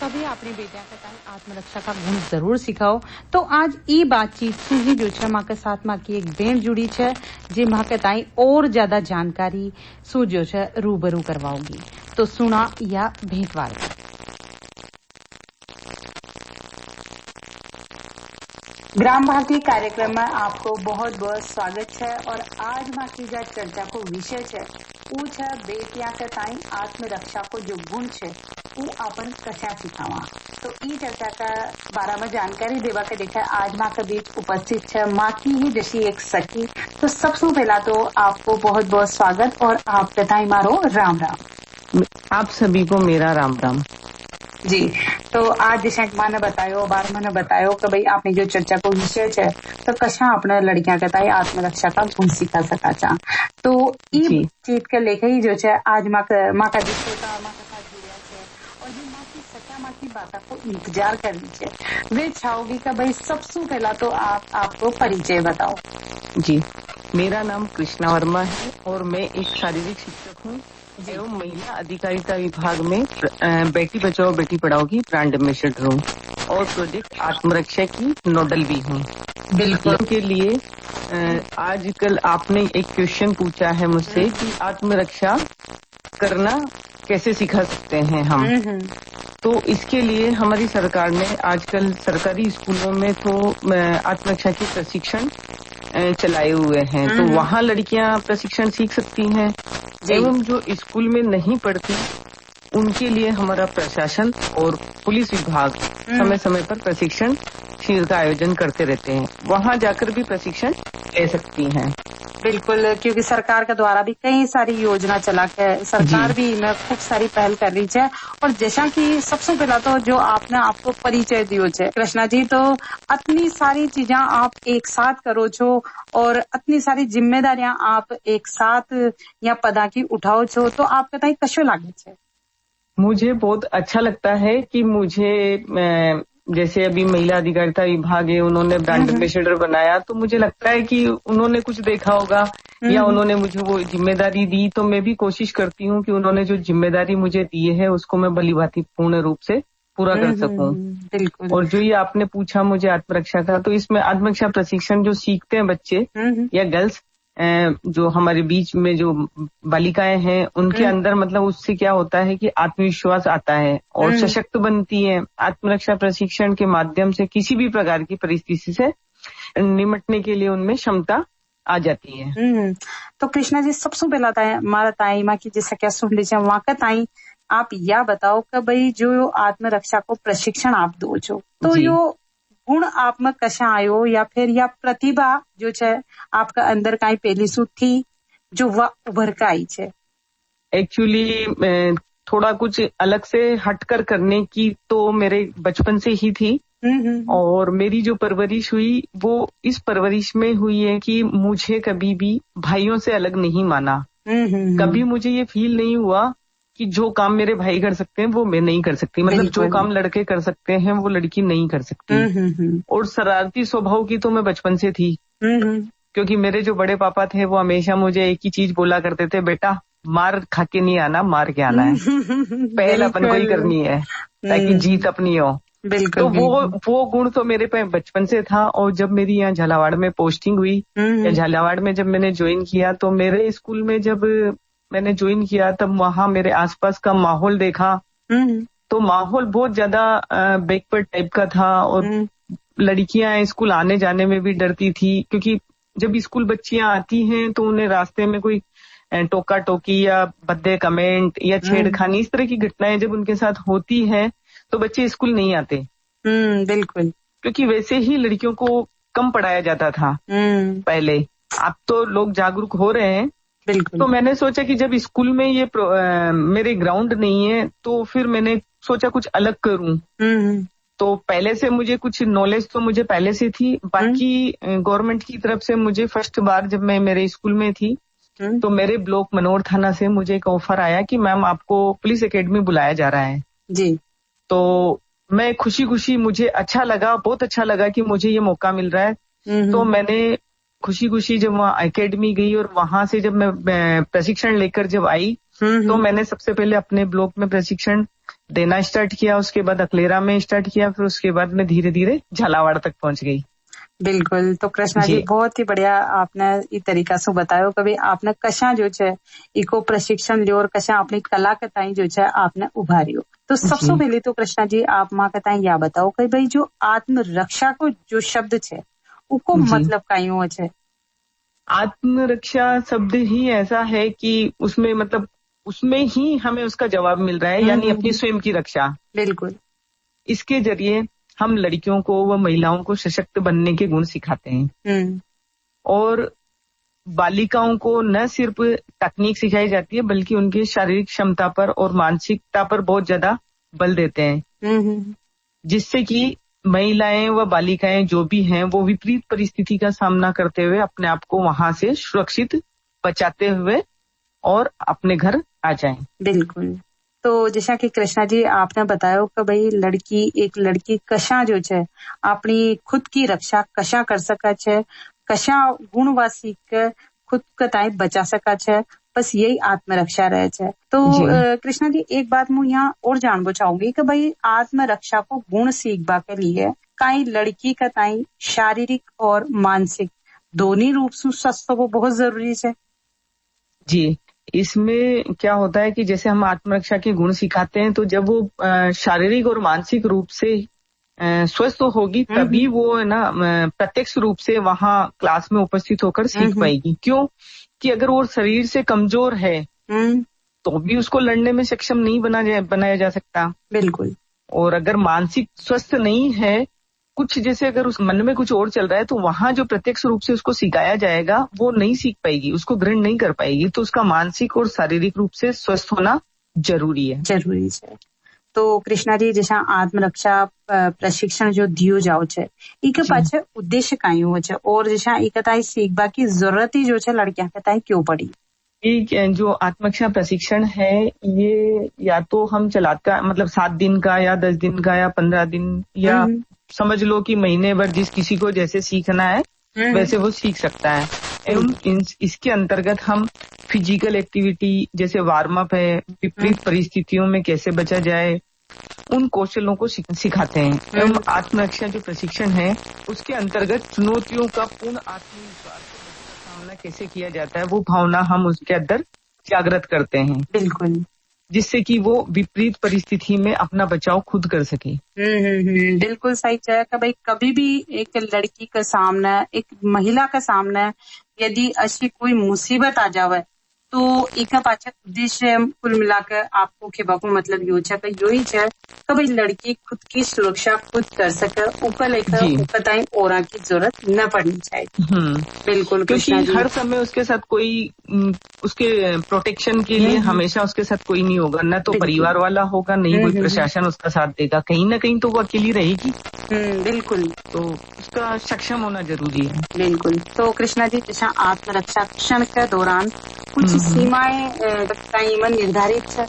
कभी अपनी बेटिया के ताई आत्मरक्षा का गुण जरूर सिखाओ। तो आज ई बातचीत सुजी जो छे माँ के साथ माँ की एक बेन जुड़ी छे जे माँ के ताई और ज्यादा जानकारी सु जो छे रूबरू करवाओगी। तो सुना या भेंटवार्ता। ग्राम भारती कार्यक्रम में आपको बहुत बहुत स्वागत है। और आज माँ की जो चर्चा को विषय है वो है बेटिया के ताई आत्मरक्षा को जो गुण है वो अपन कशा सिखावा। तो ई चर्चा का बारे में जानकारी देवा के देखा आज माँ के बीच उपस्थित है माँ की ही जैसी एक सखी। तो सबसे पहला तो आपको बहुत बहुत स्वागत और आपके ताई मारो राम राम। आप सभी को मेरा राम राम जी। तो आज जैसा माँ ने बतायो बार मैंने बतायो कि भाई आपने जो चर्चा को विषय है तो कशा अपने लड़कियां के ताई आत्मरक्षा का गुण सिखा सका चा। तो ई चीज के लेके ही जो है आज माँ का विषय का माँ के साथ जुड़ा है और जो माँ की सच्चा माँ की बातों को इंतजार करनी है वे चाहोगी कि भाई सबसे पहला तो आपको परिचय बताओ। जी, मेरा नाम कृष्णा वर्मा है और मैं एक शारीरिक शिक्षक हूँ एवं महिला अधिकारिता विभाग में बेटी बचाओ बेटी पढ़ाओ की ब्रांड एम्बेसडर हूँ और प्रोजेक्ट आत्मरक्षा की नोडल भी हूँ। बिल्कुल के लिए आजकल आपने एक क्वेश्चन पूछा है मुझसे कि आत्मरक्षा करना कैसे सिखा सकते हैं हम। तो इसके लिए हमारी सरकार ने आजकल सरकारी स्कूलों में तो आत्मरक्षा के प्रशिक्षण चलाए हुए हैं। तो वहाँ लड़कियां प्रशिक्षण सीख सकती हैं एवं जो स्कूल में नहीं पढ़ती उनके लिए हमारा प्रशासन और पुलिस विभाग समय समय पर प्रशिक्षण शिविर का आयोजन करते रहते हैं। वहाँ जाकर भी प्रशिक्षण ले सकती हैं। बिल्कुल, क्योंकि सरकार के द्वारा भी कई सारी योजना चला के सरकार भी इनमें खूब सारी पहल कर रही है। और जैसा कि सबसे पहला तो जो आपने आपको परिचय दियो है कृष्णा जी, तो इतनी सारी चीजें आप एक साथ करो छो और इतनी सारी जिम्मेदारियां आप एक साथ या पदा की उठाओ छो, तो आपके ताई कशो लागे छे? मुझे बहुत अच्छा लगता है कि मुझे जैसे अभी महिला अधिकारिता विभाग है उन्होंने ब्रांड एम्बेसडर बनाया तो मुझे लगता है कि उन्होंने कुछ देखा होगा या उन्होंने मुझे वो जिम्मेदारी दी। तो मैं भी कोशिश करती हूँ कि उन्होंने जो जिम्मेदारी मुझे दी है उसको मैं भलीभांति पूर्ण रूप से पूरा कर सकूं। और जो ये आपने पूछा मुझे आत्मरक्षा का, तो इसमें आत्मरक्षा प्रशिक्षण जो सीखते हैं बच्चे या गर्ल्स जो हमारे बीच में जो बालिकाएं हैं उनके अंदर मतलब उससे क्या होता है कि आत्मविश्वास आता है और सशक्त बनती है। आत्मरक्षा प्रशिक्षण के माध्यम से किसी भी प्रकार की परिस्थिति से निपटने के लिए उनमें क्षमता आ जाती है। तो कृष्णा जी, सबसे पहला हमारा ताई माँ की जैसा क्या सुन लीजिए वहाँ का ताई आप यह बताओ कि भाई जो आत्मरक्षा को प्रशिक्षण आप दो छो तो यो गुण आप में कशा आयो या फिर या प्रतिभा जो है आपका अंदर काई पहली सु थी जो वह उभर का आई है? एक्चुअली थोड़ा कुछ अलग से हटकर करने की तो मेरे बचपन से ही थी और मेरी जो परवरिश हुई वो इस परवरिश में हुई है कि मुझे कभी भी भाइयों से अलग नहीं माना। कभी मुझे ये फील नहीं हुआ कि जो काम मेरे भाई कर सकते हैं वो मैं नहीं कर सकती, मतलब जो काम लड़के कर सकते हैं वो लड़की नहीं कर सकती। और शरारती स्वभाव की तो मैं बचपन से थी क्योंकि मेरे जो बड़े पापा थे वो हमेशा मुझे एक ही चीज बोला करते थे, बेटा मार खा के नहीं आना, मार के आना है। पहल अपन को ही करनी है ताकि जीत अपनी हो। तो वो गुण तो मेरे पे बचपन से था। और जब मेरी यहाँ झालावाड़ में पोस्टिंग हुई या झालावाड़ में जब मैंने ज्वाइन किया तो मेरे स्कूल में जब मैंने ज्वाइन किया तब वहाँ मेरे आसपास का माहौल देखा तो माहौल बहुत ज्यादा बैकवर्ड टाइप का था और लड़कियां स्कूल आने जाने में भी डरती थी क्योंकि जब स्कूल बच्चियां आती हैं तो उन्हें रास्ते में कोई टोका टोकी या भद्दे कमेंट या छेड़खानी इस तरह की घटनाएं जब उनके साथ होती है तो बच्चे स्कूल नहीं आते। बिल्कुल, क्योंकि वैसे ही लड़कियों को कम पढ़ाया जाता था पहले। अब तो लोग जागरूक हो रहे हैं। तो मैंने सोचा कि जब स्कूल में ये मेरे ग्राउंड नहीं है तो फिर मैंने सोचा कुछ अलग करूं। तो पहले से मुझे कुछ नॉलेज तो मुझे पहले से थी। बाकी गवर्नमेंट की तरफ से मुझे फर्स्ट बार जब मैं मेरे स्कूल में थी तो मेरे ब्लॉक मनोर थाना से मुझे एक ऑफर आया कि मैम आपको पुलिस एकेडमी बुलाया जा रहा है जी। तो मैं खुशी खुशी, मुझे अच्छा लगा, बहुत अच्छा लगा कि मुझे ये मौका मिल रहा है। तो मैंने खुशी खुशी जब वहाँ एकेडमी गई और वहां से जब मैं प्रशिक्षण लेकर जब आई तो मैंने सबसे पहले अपने ब्लॉक में प्रशिक्षण देना स्टार्ट किया, उसके बाद अकलेरा में स्टार्ट किया, फिर उसके बाद मैं धीरे धीरे झालावाड़ तक पहुंच गई। बिल्कुल। तो कृष्णा जी बहुत ही बढ़िया आपने ई तरीका से बतायो कि भाई आपने कशा जो है इको प्रशिक्षण लियो और कशा अपनी कला के ताई जो है आपने उभारियो। तो सबसे पहले तो कृष्णा जी आप माँ के ताई या बताओ कि भाई जो आत्मरक्षा को जो शब्द है उको मतलब कई है? आत्मरक्षा शब्द ही ऐसा है कि उसमें मतलब उसमें ही हमें उसका जवाब मिल रहा है, यानी अपनी स्वयं की रक्षा। बिल्कुल। इसके जरिए हम लड़कियों को व महिलाओं को सशक्त बनने के गुण सिखाते हैं और बालिकाओं को न सिर्फ तकनीक सिखाई जाती है बल्कि उनकी शारीरिक क्षमता पर और मानसिकता पर बहुत ज्यादा बल देते हैं, जिससे कि महिलाएं व बालिकाएं जो भी हैं वो विपरीत परिस्थिति का सामना करते हुए अपने आप को वहां से सुरक्षित बचाते हुए और अपने घर आ जाएं। बिल्कुल। तो जैसा कि कृष्णा जी आपने बताया कि भाई एक लड़की कशा जो है अपनी खुद की रक्षा कशा कर सका है, कशा गुणवासी के खुद के ताई बचा सका है, बस यही आत्मरक्षा रहे है। तो कृष्णा जी एक बात मैं यहाँ और जानना चाहूंगी कि भाई आत्मरक्षा को गुण सीखबा के लिए कई लड़की का ताई शारीरिक और मानसिक दोनों रूप से स्वस्थ वो बहुत जरूरी है। जी, इसमें क्या होता है कि जैसे हम आत्मरक्षा के गुण सिखाते हैं तो जब वो शारीरिक और मानसिक रूप से स्वस्थ होगी तभी वो है ना प्रत्यक्ष रूप से वहां क्लास में उपस्थित होकर सीख पाएगी। क्यों कि अगर वो शरीर से कमजोर है तो भी उसको लड़ने में सक्षम नहीं बनाया जा सकता। बिल्कुल। और अगर मानसिक स्वस्थ नहीं है, कुछ जैसे अगर उस मन में कुछ और चल रहा है तो वहां जो प्रत्यक्ष रूप से उसको सिखाया जाएगा वो नहीं सीख पाएगी, उसको ग्रहण नहीं कर पाएगी। तो उसका मानसिक और शारीरिक रूप से स्वस्थ होना जरूरी है। तो कृष्णा जी जैसा आत्मरक्षा प्रशिक्षण जो दियो जाओ छे इके पाछे उद्देश्य काई हो छे और जैसा इकताई सीखबा की जरूरत ही जो छे लड़कियां कताई क्यों पड़ी? जो आत्मरक्षा प्रशिक्षण है ये या तो हम चलाता मतलब 7 दिन का या 10 दिन का या 15 दिन या समझ लो कि महीने भर जिस किसी को जैसे सीखना है वैसे वो सीख सकता है। एवं इसके अंतर्गत हम फिजिकल एक्टिविटी जैसे वार्म अप है, विपरीत परिस्थितियों में कैसे बचा जाए, उन कौशलों को सिखाते हैं। एवं आत्मरक्षा जो प्रशिक्षण है उसके अंतर्गत चुनौतियों का पूर्ण आत्मविश्वास का सामना कैसे किया जाता है वो भावना हम उसके अंदर जागृत करते हैं। बिल्कुल। जिससे कि वो विपरीत परिस्थिति में अपना बचाव खुद कर सके। बिल्कुल सही है कि भाई कभी भी एक लड़की के सामने एक महिला के सामने यदि ऐसी कोई मुसीबत आ जावे तो एक पाछे उद्देश्य कुल मिलाकर आपको के बाको मतलब यो है कि यो ही है कि भाई लड़की खुद की सुरक्षा खुद कर सके, ऊपर लेकर ऊपर ताई और की जरूरत न पड़नी चाहिए। बिल्कुल। क्योंकि हर समय उसके साथ कोई उसके प्रोटेक्शन के लिए हमेशा उसके साथ कोई नहीं होगा, न तो परिवार वाला होगा, नहीं कोई प्रशासन उसका साथ देगा, कहीं ना कहीं तो वो अकेली रहेगी। बिल्कुल। तो उसका सक्षम होना जरूरी है। बिल्कुल। तो कृष्णा जी जैसा आत्मरक्षा क्षण के दौरान कुछ सीमाएं कई मन निर्धारित है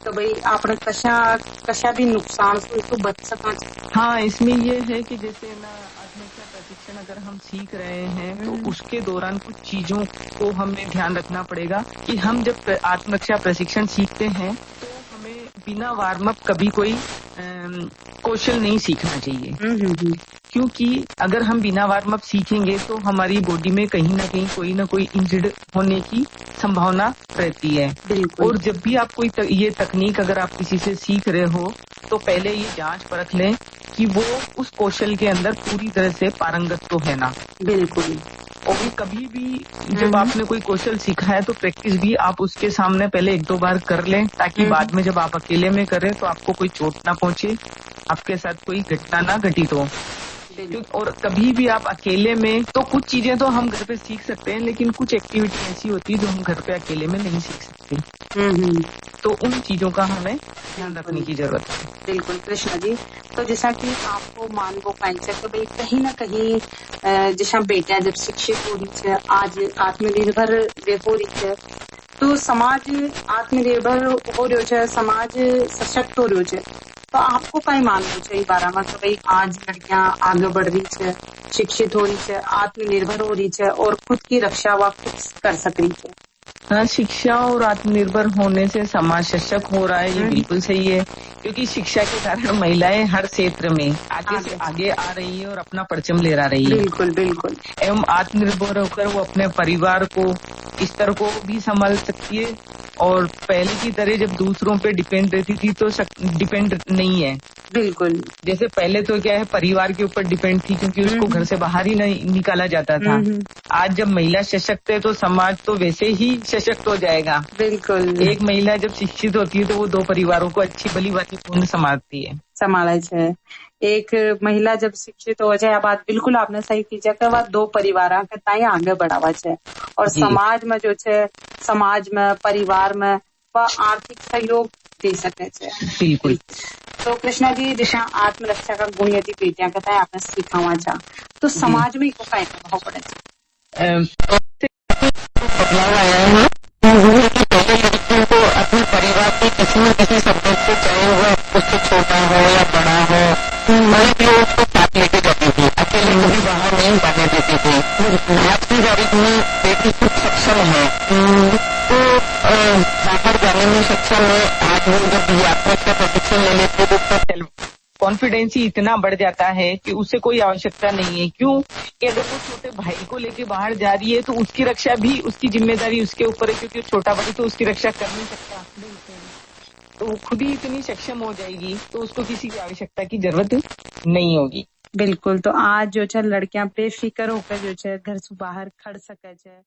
तो भाई आपने कशा भी नुकसान से उसको बच सका। हाँ, इसमें ये है कि जैसे ना आत्मरक्षा प्रशिक्षण अगर हम सीख रहे हैं तो उसके दौरान कुछ चीजों को हमें ध्यान रखना पड़ेगा कि हम जब आत्मरक्षा प्रशिक्षण सीखते हैं तो हमें बिना वार्म अप कभी कोई कौशल नहीं सीखना चाहिए। क्योंकि अगर हम बिना वार्म अप सीखेंगे तो हमारी बॉडी में कहीं ना कहीं कोई ना कोई इंजर्ड होने की संभावना रहती है। और जब भी आप कोई ये तकनीक अगर आप किसी से सीख रहे हो तो पहले ये जांच परख लें कि वो उस कौशल के अंदर पूरी तरह से पारंगत तो है ना। बिल्कुल। और कभी भी जब आपने कोई कौशल सीखा है तो प्रैक्टिस भी आप उसके सामने पहले 1-2 बार कर लें ताकि बाद में जब आप अकेले में करें तो आपको कोई चोट ना पहुंचे, आपके साथ कोई घटना ना घटित हो। और कभी भी आप अकेले में तो कुछ चीजें तो हम घर पे सीख सकते हैं लेकिन कुछ एक्टिविटी ऐसी होती है जो हम घर पे अकेले में नहीं सीख सकते। तो उन चीजों का हमें ध्यान रखने की जरूरत है। बिल्कुल कृष्णा जी। तो जैसा कि आपको मानवो पाइंच तो भाई कहीं ना कहीं जैसा बेटियां जब शिक्षित हो रही है, आज आत्मनिर्भर हो रही है तो समाज आत्मनिर्भर हो रही है, समाज सशक्त हो रही है। तो आपको कई मानना चाहिए बारे में कि भाई आज लड़कियां आगे बढ़ रही है, शिक्षित हो रही है, आत्मनिर्भर हो रही है और खुद की रक्षा व खुद कर सक रही है। हाँ, शिक्षा और आत्मनिर्भर होने से समाज सशक्त हो रहा है, ये बिल्कुल सही है। क्योंकि शिक्षा के कारण महिलाएं हर क्षेत्र में आगे से आगे आ रही है और अपना परचम लहरा रही है। बिल्कुल बिल्कुल। एवं आत्मनिर्भर होकर वो अपने परिवार को, स्तर को भी संभाल सकती है। और पहले की तरह जब दूसरों पे डिपेंड रहती थी तो डिपेंड नहीं है। बिल्कुल। जैसे पहले तो क्या है, परिवार के ऊपर डिपेंड थी क्योंकि उसको घर से बाहर ही नहीं निकाला जाता था। आज जब महिला सशक्त है तो समाज तो वैसे ही सशक्त हो जाएगा। बिल्कुल। एक महिला जब शिक्षित होती है तो वो 2 परिवारों को अच्छी भली बात पूर्ण संभालती है। संभाले छे। एक महिला जब शिक्षित हो जाए, बात बिल्कुल आपने सही की है, के 2 परिवार के ताई आगे बढ़ावा छे और समाज में जो छे, समाज में, परिवार में आर्थिक सहयोग दे सके छे। बिल्कुल। तो कृष्णा जी, दिशा आत्मरक्षा का गुण यदि बेटियां कहता है आपने सिखावा चाह तो समाज में को काय प्रभाव पड़े छे? बदलाव आया है कि पहले लड़कियों को अपने परिवार के किसी न किसी सदस्य, चाहे वह उससे छोटा हो या बड़ा हो, बड़े लोग उसको साथ लेके जाती थी, अकेले कभी बाहर नहीं जाने देते थे। आज की तारीख में बेटी खुद सक्षम है तो बाहर जाने में सक्षम है। आज वो जब आत्महत्या का प्रशिक्षण ले लेते तो उसका सेल्फ कॉन्फिडेंस ही इतना बढ़ जाता है कि उसे कोई आवश्यकता नहीं है। क्यों कि अगर वो छोटे भाई को लेके बाहर जा रही है तो उसकी रक्षा भी, उसकी जिम्मेदारी उसके ऊपर है, क्योंकि छोटा भाई तो उसकी रक्षा कर नहीं सकता। तो वो खुद ही इतनी सक्षम हो जाएगी तो उसको किसी की आवश्यकता की जरूरत नहीं होगी। बिल्कुल। तो आज जो है लड़कियां बेफिक्र होकर जो है घर से बाहर खड़ सके छे।